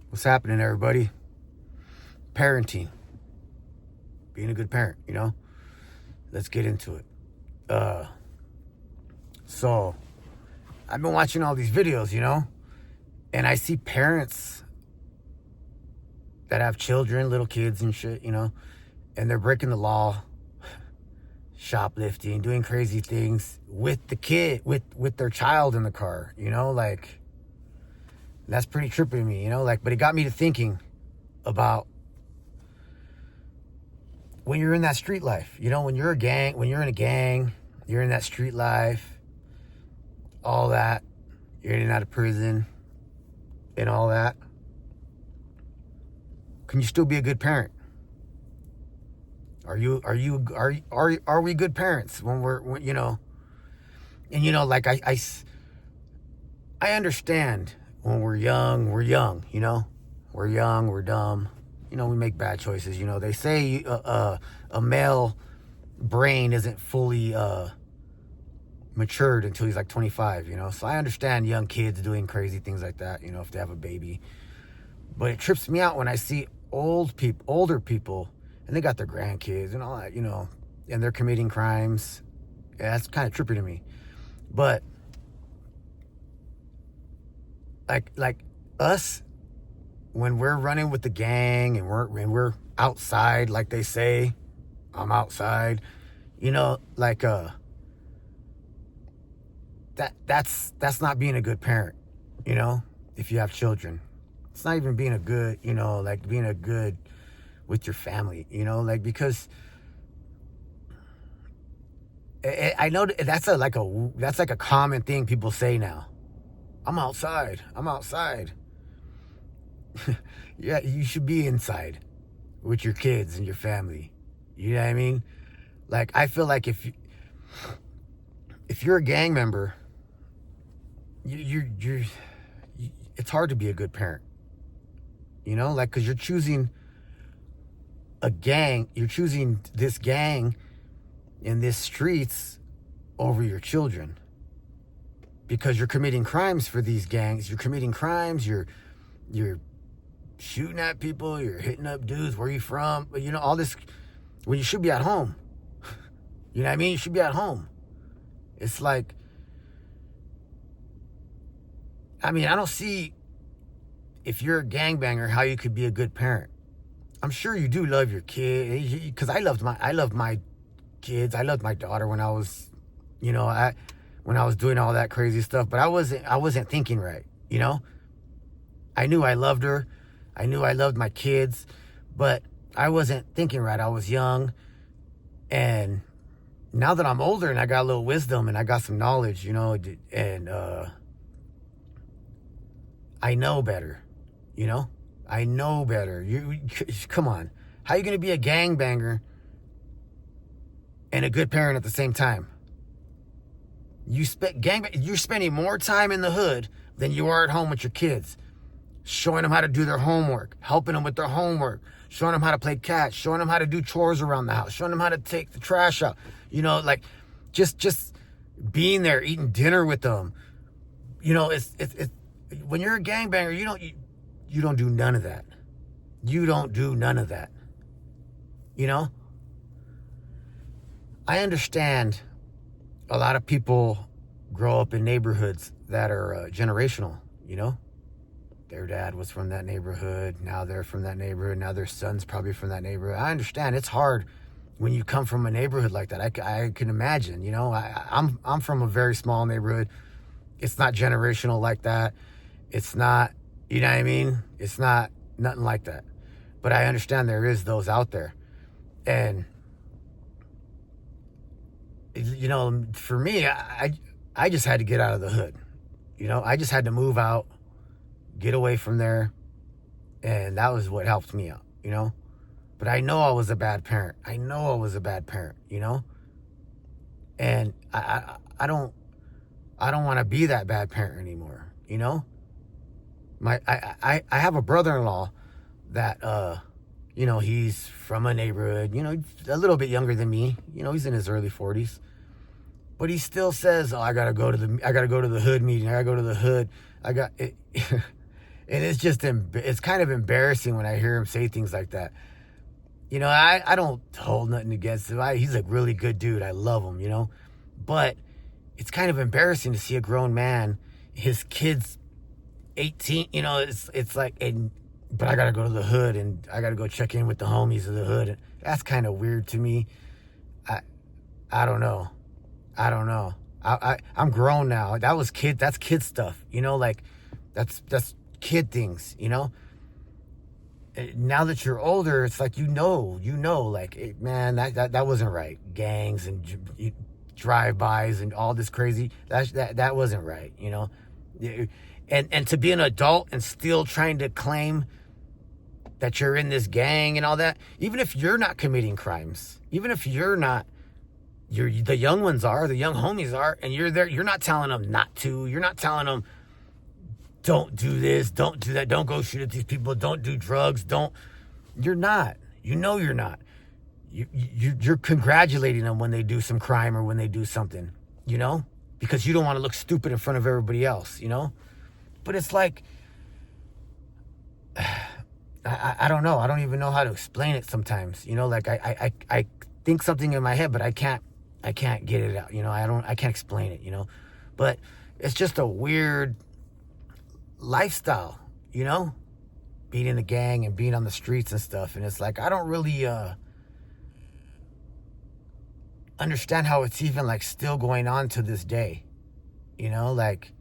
What's happening, everybody? Parenting. Being a good parent, Let's get into it. So, I've been watching all these videos, and I see parents that have children, little kids and shit, and they're breaking the law, shoplifting, doing crazy things with the kid, with their child in the car, that's pretty trippy to me, but it got me to thinking about when you're in that street life, when you're in a gang, you're in that street life, all that, you're in and out of prison and all that. Can you still be a good parent? Are we good parents when I understand when we're young, we're young, we're dumb, we make bad choices. They say a male brain isn't fully matured until he's like 25, so I understand young kids doing crazy things like that, if they have a baby. But it trips me out when I see older people, and they got their grandkids and all that, and they're committing crimes. Yeah, that's kind of trippy to me. But like us, when we're running with the gang and we're outside, like they say, I'm outside, that's not being a good parent, if you have children. It's not even being a good, being a good with your family, because I know that's like a common thing people say now. I'm outside. Yeah, you should be inside with your kids and your family. You know what I mean? Like, I feel like if you're a gang member, you're it's hard to be a good parent. Because you're choosing a gang, you're choosing this gang in these streets over your children. Because you're committing crimes for these gangs. You're committing crimes, you're shooting at people, you're hitting up dudes, where you from? All this, when you should be at home. You know what I mean? You should be at home. It's like, I don't see, if you're a gangbanger, how you could be a good parent. I'm sure you do love your kid, because I loved my kids. I loved my daughter when I was, when I was doing all that crazy stuff, but I wasn't thinking right, I knew I loved her. I knew I loved my kids, but I wasn't thinking right. I was young. And now that I'm older and I got a little wisdom and I got some knowledge, and I know better, I know better. You come on. How are you going to be a gangbanger and a good parent at the same time? You're spending more time in the hood than you are at home with your kids, showing them how to do their homework, helping them with their homework, showing them how to play catch, showing them how to do chores around the house, showing them how to take the trash out, just being there, eating dinner with them. It's when you're a gangbanger, you don't do none of that. You don't do none of that. I understand a lot of people grow up in neighborhoods that are generational, Their dad was from that neighborhood. Now they're from that neighborhood. Now their son's probably from that neighborhood. I understand it's hard when you come from a neighborhood like that. I can imagine, I'm from a very small neighborhood. It's not generational like that. It's not, you know what I mean? It's not nothing like that. But I understand there is those out there. And, for me, I just had to get out of the hood. I just had to move out, get away from there. And that was what helped me out, But I know I was a bad parent. And I don't want to be that bad parent anymore, I have a brother-in-law that, he's from a neighborhood, a little bit younger than me, he's in his early 40s, but he still says, oh, I gotta go to the hood meeting. I gotta go to the hood. And it's just, it's kind of embarrassing when I hear him say things like that. You know, I don't hold nothing against him. He's a really good dude. I love him, you know. But it's kind of embarrassing to see a grown man, his kid's 18, you know, it's like, but I got to go to the hood and I got to go check in with the homies of the hood. That's kind of weird to me. I don't know. I'm grown now. That's kid stuff, you know, like that's kid things, you know. Now that you're older, it's like, you know, like, man, that wasn't right. Gangs and drive-bys and all this crazy, that wasn't right, you know. And to be an adult and still trying to claim that you're in this gang and all that, even if you're not committing crimes, even if you're not, the young ones are, the young homies are, and you're there, you're not telling them not to, you're not telling them, don't do this, don't do that, don't go shoot at these people, don't do drugs, you're not, you know, you're not. You're congratulating them when they do some crime or when they do something, you know, because you don't want to look stupid in front of everybody else, you know. But it's like, I don't know. I don't even know how to explain it sometimes, you know, like I think something in my head, but I can't get it out, you know. I can't explain it, you know. But it's just a weird lifestyle, you know, being in a gang and being on the streets and stuff. And it's like, I don't really understand how it's even like still going on to this day, you know. Like,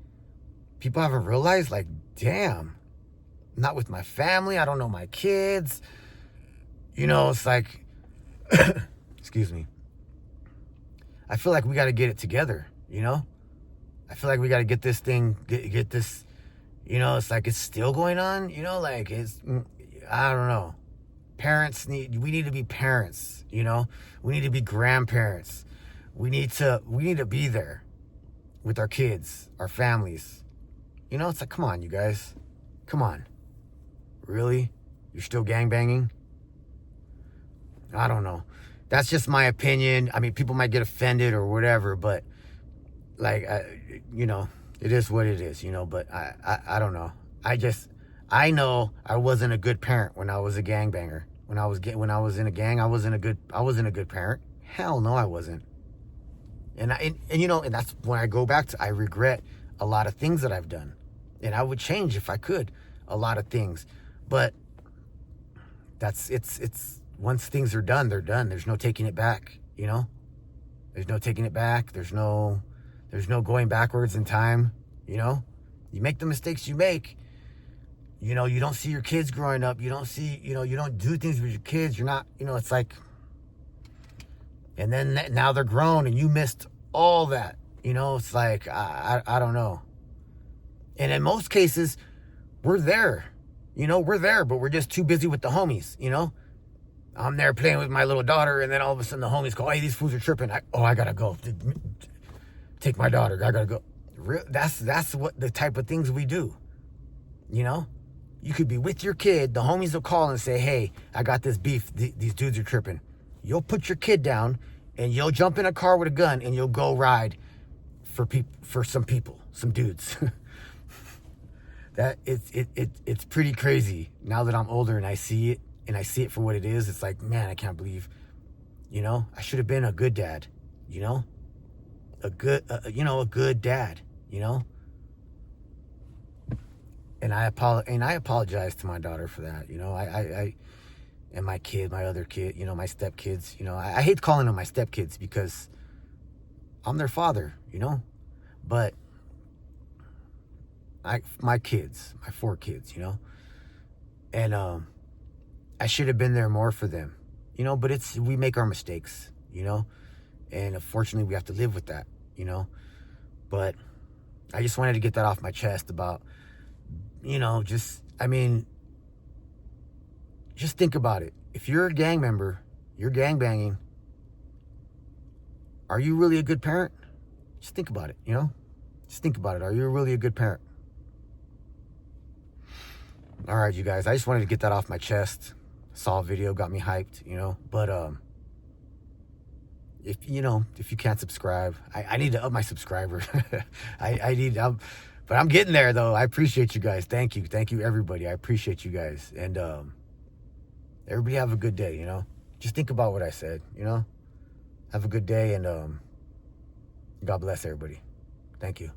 people haven't realized, like, damn, not with my family, I don't know my kids, you know. It's like excuse me, I feel like we got to get it together, you know. I feel like we got to get this thing, get this, you know. It's like, it's still going on, you know. Like, I don't know. We need to be parents, you know. We need to be grandparents. We need to be there with our kids, our families, you know. It's like, come on, you guys, come on. Really? You're still gangbanging? I don't know. That's just my opinion. I mean, people might get offended or whatever, but like, you know, it is what it is, you know. But I don't know. I know I wasn't a good parent when I was a gangbanger. When I was in a gang, I wasn't a good parent. Hell no, I wasn't. And you know, and that's when I go back to, I regret a lot of things that I've done, and I would change if I could a lot of things. But it's once things are done, they're done. There's no taking it back, you know. There's no taking it back. There's no going backwards in time, you know. You make the mistakes you make. You know, you don't see your kids growing up. You don't do things with your kids. You're not, you know, it's like, and then now they're grown and you missed all that, you know. It's like, I don't know. And in most cases, we're there, you know, but we're just too busy with the homies, you know. I'm there playing with my little daughter, and then all of a sudden the homies go, hey, these fools are tripping. I gotta go. Take my daughter. I gotta go. That's what the type of things we do, you know. You could be with your kid, the homies will call and say, hey, I got this beef, these dudes are tripping. You'll put your kid down and you'll jump in a car with a gun and you'll go ride for some dudes. That it's pretty crazy now that I'm older and I see it for what it is. It's like, man, I can't believe, you know, I should have been a good dad, you know, a good dad, you know. And I apologize to my daughter for that, you know. I and my other kid, you know, my stepkids, you know. I hate calling them my stepkids because I'm their father, you know. But my 4 kids, you know. And I should have been there more for them, you know. But we make our mistakes, you know. And unfortunately, we have to live with that, you know. But I just wanted to get that off my chest about, you know, just think about it. If you're a gang member, you're gangbanging, are you really a good parent? Just think about it, you know? Just think about it. Are you really a good parent? All right, you guys, I just wanted to get that off my chest. Saw a video, got me hyped, you know? But if you can't subscribe, I need to up my subscriber. But I'm getting there, though. I appreciate you guys. Thank you. Thank you, everybody. I appreciate you guys. And everybody have a good day, you know? Just think about what I said, you know? Have a good day, and God bless everybody. Thank you.